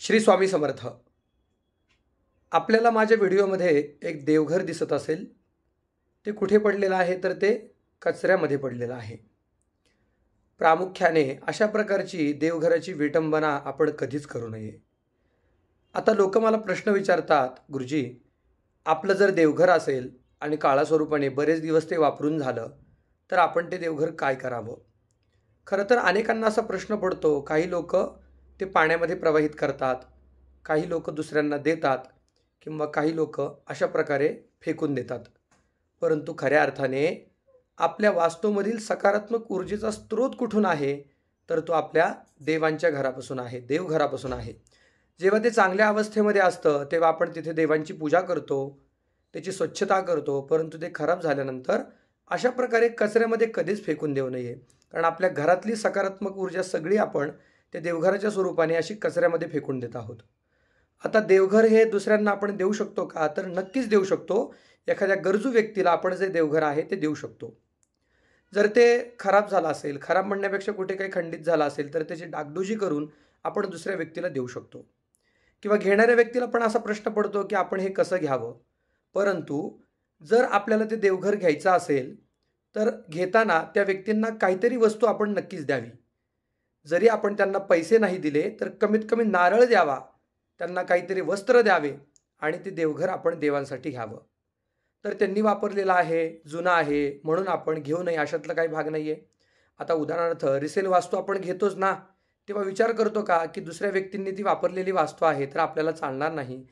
श्री स्वामी समर्थ. आपल्याला माझ्या व्हिडिओमध्ये एक देवघर दिसत असेल. ते कुठे पडलेलं आहे तर ते कचऱ्यामध्ये पडलेलं आहे. प्रामुख्याने अशा प्रकारची देवघराची विटंबना आपण कधीच करू नये. आता लोक मला प्रश्न विचारतात, गुरुजी आपलं जर देवघर असेल आणि काळास्वरूपाने बरेच दिवस ते वापरून झालं तर आपण ते देवघर काय करावं. खरं तर अनेकांना असा प्रश्न पडतो. काही लोक ते पाण्यामध्ये प्रवाहित करतात, काही लोक दुसऱ्यांना देतात किंवा काही लोक अशा प्रकारे फेकून देतात. परंतु खऱ्या अर्थाने आपल्या वास्तूमधील सकारात्मक ऊर्जेचा स्रोत कुठून आहे तर तो आपल्या देवांच्या घरापासून आहे, देवघरापासून आहे. जेव्हा ते चांगल्या अवस्थेमध्ये असतं तेव्हा आपण तिथे देवांची पूजा करतो, त्याची स्वच्छता करतो. परंतु ते खराब झाल्यानंतर अशा प्रकारे कचऱ्यामध्ये कधीच फेकून देऊ नये. कारण आपल्या घरातली सकारात्मक ऊर्जा सगळी आपण त्या देवघराच्या स्वरूपाने अशी कचऱ्यामध्ये फेकून देत आहोत. आता देवघर हे दुसऱ्यांना आपण देऊ शकतो का तर नक्कीच देऊ शकतो. एखाद्या गरजू व्यक्तीला आपण जे देवघर आहे ते देऊ शकतो. जर ते खराब झालं असेल, खराब म्हणण्यापेक्षा कुठे काही खंडित झालं असेल तर त्याची डागडुजी करून आपण दुसऱ्या व्यक्तीला देऊ शकतो. किंवा घेणाऱ्या व्यक्तीला पण असा प्रश्न पडतो की आपण हे कसं घ्यावं. परंतु जर आपल्याला ते देवघर घ्यायचं असेल तर घेताना त्या व्यक्तींना काहीतरी वस्तू आपण नक्कीच द्यावी. जरी आपण त्यांना पैसे नाही दिले तर कमीत कमी नारळ द्यावा, त्यांना काहीतरी वस्त्र द्यावे आणि ते देवघर आपण देवांसाठी घ्यावं. तर त्यांनी वापरलेलं आहे, जुनं आहे म्हणून आपण घेऊ नये अशातला काही भाग नाही आहे. आता उदाहरणार्थ रिसेल वास्तू आपण घेतोच ना, तेव्हा विचार करतो का की दुसऱ्या व्यक्तींनी ती वापरलेली वास्तू आहे तर आपल्याला चालणार नाही.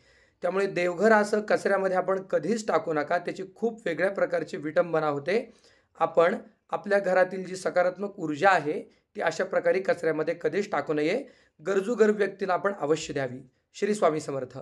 त्यामुळे देवघर असं कचऱ्यामध्ये आपण कधीच टाकू नका. त्याची खूप वेगळ्या प्रकारची विटंबना होते. आपण आपल्या घरातील जी सकारात्मक ऊर्जा आहे ती अशा प्रकारे कचऱ्यामध्ये कधीच टाकू नये. गरजू व्यक्तीला आपण अवश्य द्यावी. श्री स्वामी समर्थ.